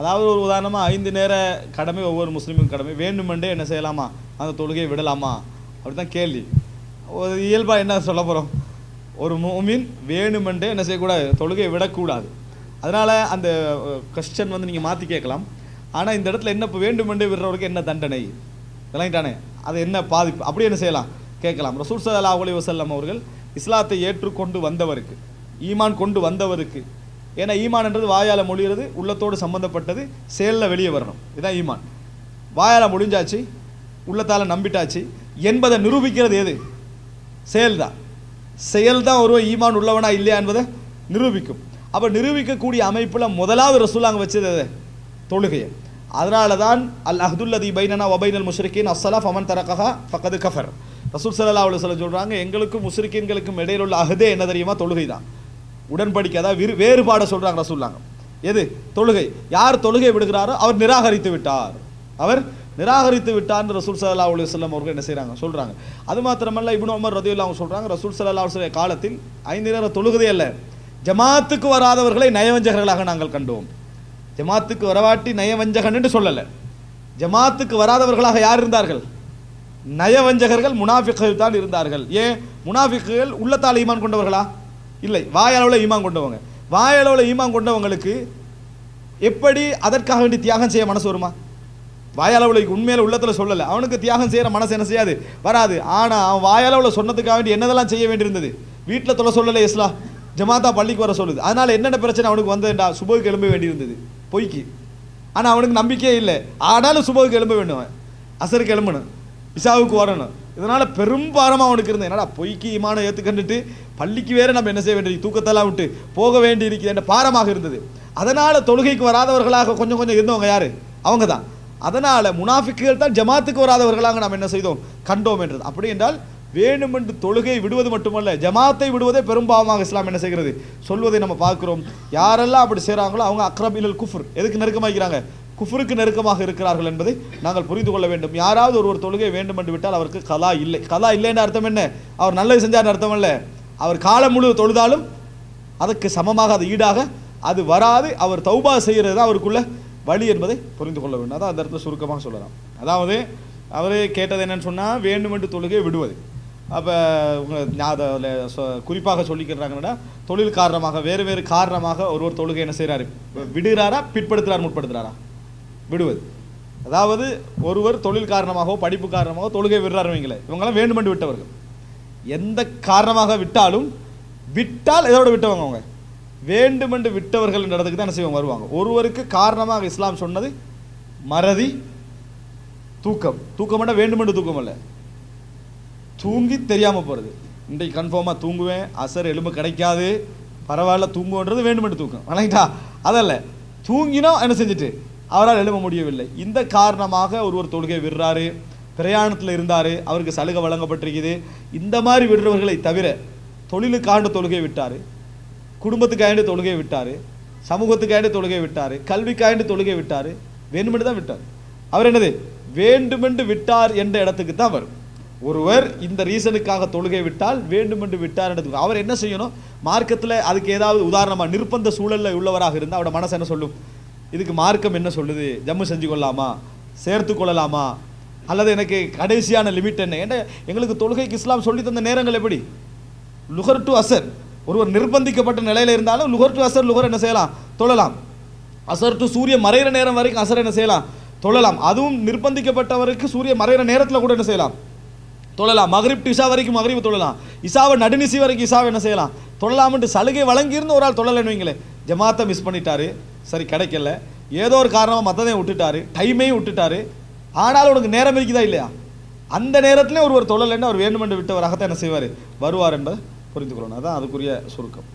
அதாவது ஒரு உதாரணமாக 5 நேர கடமை ஒவ்வொரு முஸ்லீமுக்கும் கடமை, வேண்டுமென்றே என்ன செய்யலாமா அந்த தொழுகையை விடலாமா அப்படி தான் கேள்வி. ஒரு இயல்பாக என்ன சொல்ல போகிறோம், ஒரு முஃமின் வேணுமென்றே என்ன செய்யக்கூடாது, தொழுகையை விடக்கூடாது. அதனால் அந்த கொஸ்டின் வந்து நீங்கள் மாற்றி கேட்கலாம். ஆனால் இந்த இடத்துல என்ன இப்போ வேண்டுமென்றே விடுறவருக்கு என்ன தண்டனை விளங்கிட்டானே, அது என்ன பாதிப்பு அப்படி என்ன செய்யலாம் கேட்கலாம். ரசூல் ஸல்லல்லாஹு அலைஹி வஸல்லம் அவர்கள் இஸ்லாத்தை ஏற்றுக்கொண்டு வந்தவருக்கு, ஈமான் கொண்டு வந்தவருக்கு, ஏன்னா ஈமான்ன்றது வாயால் மொழிகிறது, உள்ளத்தோடு சம்மந்தப்பட்டது, செயலில் வெளியே வரணும், இதுதான் ஈமான். வாயால் மொழிஞ்சாச்சு, உள்ளத்தால் நம்பிட்டாச்சு என்பதை நிரூபிக்கிறது எது, செயல்தான். செயல்தான் ஒருவன் ஈமான் உள்ளவனா இல்லையா என்பதை நிரூபிக்கும். அப்போ நிரூபிக்கக்கூடிய அமைப்பில் முதலாவது ரசூலாங்க வச்சது எது, தொழுகையை. அதனால தான் அல் அஹ்துல்லதி பைனனா வபைனல் முஷ்ரிக்கீன் அஸ்ஸலா ஃபமன் தரகஹா ஃபகது கஃபர். ரசூல் ஸல்லல்லாஹு அலைஹி வஸல்லம் சொல்கிறாங்க, எங்களுக்கும் முஷ்ரிக்கீன்களுக்கும் இடையில உள்ள அஹ்தே என்ன தெரியுமா, தொழுகை தான். உடன்படிக்கை, அதாவது வேறுபாடை சொல்கிறாங்க ரசூல்லாங்க. எது, தொழுகை. யார் தொழுகை விடுகிறாரோ அவர் நிராகரித்து விட்டார், அவர் நிராகரித்து விட்டார்னு ரசூல் ஸல்லல்லாஹு அலைஹி வஸல்லம் அவர்கள் என்ன செய்கிறாங்க சொல்கிறாங்க. அது மாத்திரமல்ல, இப்னு உமர் ரலியல்லாஹு அன்ஹு சொல்கிறாங்க, ரசூல் ஸல்லல்லாஹு அலைஹி வஸல்லம் காலத்தில் 5 நேர தொழுகதே அல்ல, ஜமாத்துக்கு வராதவர்களை நயவஞ்சகர்களாக நாங்கள் கண்டோம். ஜமாத்துக்கு வரவாட்டி நயவஞ்சகன் என்று சொல்லலை, ஜமாத்துக்கு வராதவர்களாக யார் இருந்தார்கள், நயவஞ்சகர்கள், முனாஃபிக்குகள் தான் இருந்தார்கள். ஏன், முனாஃபிக்குகள் உள்ளத்தால் ஈமான் கொண்டவர்களா இல்லை, வாயளவில் ஈமான் கொண்டவங்க. வாயளவில் ஈமான் கொண்டவங்களுக்கு எப்படி அதற்காக வேண்டி தியாகம் செய்ய மனசு வருமா? வாயளவில் உண்மையில உள்ளத்தில் சொல்லலை, அவனுக்கு தியாகம் செய்கிற மனசு என்ன செய்யாது, வராது. ஆனால் அவன் வாயளவில் சொன்னதுக்காக வேண்டி என்னதெல்லாம் செய்ய வேண்டியிருந்தது, வீட்டில் தொலை சொல்லலை இஸ்லாம், ஜமாத்தா பள்ளிக்கு வர சொல்லுது. அதனால் என்னென்ன பிரச்சனை அவனுக்கு வந்ததுண்டா, சுபகுக்கு எழும்ப வேண்டியிருந்தது பொய்க்கு. ஆனால் அவனுக்கு நம்பிக்கையே இல்லை, ஆனாலும் சுபகுக்கு எழும்ப வேண்டும், அசருக்கு எழும்பணும், இஷாவுக்கு வரணும். இதனால் பெரும்பாரமாக அவனுக்கு இருந்தது என்னடா, பொய்க்கு ஈமானை ஏற்றுக்கண்டுட்டு பள்ளிக்கு வேறு நம்ம என்ன செய்ய வேண்டியது, தூக்கத்தெல்லாம் விட்டு போக வேண்டி இருக்குது என்ற பாரமாக இருந்தது. அதனால் தொழுகைக்கு வராதவர்களாக கொஞ்சம் கொஞ்சம் இருந்தவங்க யார், அவங்க தான். அதனால் முனாஃபிக்குகள் தான் ஜமாத்துக்கு வராதவர்களாக நாம் என்ன செய்தோம், கண்டோம் என்றது. அப்படி என்றால் வேணுமென்று தொழுகை விடுவது மட்டுமல்ல, ஜமாத்தை விடுவதே பெரும்பாவமாக இஸ்லாம் என்ன செய்கிறது சொல்வதை நம்ம பார்க்கிறோம். யாரெல்லாம் அப்படி செய்கிறாங்களோ அவங்க அக்ரபில் குஃபர், எதுக்கு நெருக்கமாக இருக்கிறாங்க, குஃபருக்கு நெருக்கமாக இருக்கிறார்கள் என்பதை நாங்கள் புரிந்து கொள்ள வேண்டும். யாராவது ஒரு தொழுகை வேண்டும் என்று விட்டால் அவருக்கு கலா இல்லை. கலா இல்லைன்னு அர்த்தம் என்ன, அவர் நல்லது செஞ்சார்னு அர்த்தம் இல்லை, அவர் காலம் முழு தொழுதாலும் அதற்கு சமமாக அது ஈடாக அது வராது. அவர் தௌபா செய்கிறது தான் அவருக்குள்ள வழி என்பதை புரிந்து கொள்ள வேண்டும். அதான் அந்த இடத்துல சுருக்கமாக சொல்லலாம். அதாவது அவரே கேட்டது என்னன்னு சொன்னால், வேண்டுமென்று தொழுகை விடுவது. அப்போ அதை குறிப்பாக சொல்லிக்கிறாங்கன்னா, தொழில் காரணமாக வேறு வேறு காரணமாக ஒருவர் தொழுகை என்ன செய்கிறாரு, விடுகிறாரா பிற்படுத்துகிறார் முற்படுத்துகிறாரா, விடுவது. அதாவது ஒருவர் தொழில் காரணமாகவோ படிப்பு காரணமாகவோ தொழுகை விடுறாரு வைங்களே, இவங்களாம் வேண்டுமென்று விட்டவர்கள். எந்த காரணமாக விட்டாலும், விட்டால் எதோட விட்டவங்க அவங்க, வேண்டுமென்று விட்டவர்கள் என்ற இடத்துக்கு தான் என்ன செய்வாங்க வருவாங்க. ஒருவருக்கு காரணமாக இஸ்லாம் சொன்னது மறதி, தூக்கம். தூக்கம்னா வேண்டுமென்று தூக்கம் அல்ல, தூங்கி தெரியாமல் போகிறது. இன்றைக்கு கன்ஃபார்மாக தூங்குவேன், அசர் எலும்பு கிடைக்காது, பரவாயில்ல தூங்குன்றது வேண்டுமென்று தூக்கம் வணங்கிட்டா, அதல்ல. தூங்கினா என்ன செஞ்சுட்டு அவரால் எழும்ப முடியவில்லை, இந்த காரணமாக ஒருவர் தொழுகை விடுறாரு, பிரயாணத்தில் இருந்தார், அவருக்கு சலுகை வழங்கப்பட்டிருக்குது. இந்த மாதிரி விடுறவர்களை தவிர தொழிலுக்காண்டு தொழுகை விட்டார், குடும்பத்துக்காண்டு தொழுகை விட்டார், சமூகத்துக்காண்டு தொழுகை விட்டார், கல்விக்காண்டு தொழுகை விட்டார், வேண்டுமென்று தான் விட்டார். அவர் என்னது வேண்டுமென்று விட்டார் என்ற இடத்துக்கு தான் வரும். ஒருவர் இந்த ரீசனுக்காக தொழுகை விட்டால் வேண்டுமென்று விட்டார் என்றது. அவர் என்ன செய்யணும், மார்க்கத்தில் அதுக்கு ஏதாவது உதாரணமாக நிர்பந்த சூழலில் உள்ளவராக இருந்தால் அவரோட மனசு என்ன சொல்லும், இதுக்கு மார்க்கம் என்ன சொல்லுது, ஜம்மு செஞ்சு கொள்ளலாமா, சேர்த்து கொள்ளலாமா, அல்லது எனக்கு கடைசியான லிமிட் என்ன. ஏன்னா எங்களுக்கு தொழுகைக்கு இஸ்லாம் சொல்லி தந்த நேரங்கள் எப்படி, லுகர் டு அசர். ஒருவர் நிர்பந்திக்கப்பட்ட நிலையில் இருந்தாலும் லுகர் டு அசர், லுகர் என்ன செய்யலாம் தொழலாம். அசர் டு சூரிய மறைகிற நேரம் வரைக்கும் அசர் என்ன செய்யலாம் தொழலாம். அதுவும் நிர்பந்திக்கப்பட்டவருக்கு சூரிய மறைகிற நேரத்தில் கூட என்ன செய்யலாம் தொழலாம். மகரிப் டு இஷா வரைக்கும் மகரிப் தொழலாம், இஷாவை நடுநிசி வரைக்கும் இஷாவை என்ன செய்யலாம் தொழலாம்னு சலுகை வழங்கியிருந்து ஒரு ஆள் தொழலைன்னு வைங்களேன், ஜமாத்தை மிஸ் பண்ணிட்டாரு, சரி கிடைக்கல, ஏதோ ஒரு காரணமாக மற்றதையும் விட்டுட்டாரு, டைமையும் விட்டுட்டாரு, ஆனாலும் உனக்கு நேரம் இருக்குதா இல்லையா, அந்த நேரத்திலே ஒருவர் தொழலைன்னு அவர் வேண்டுமென்று விட்டவராகத்தான் என்ன செய்வார் வருவார் என்பதை புரிந்து கொள்ளணும். அதான் அதுக்குரிய சுருக்கம்.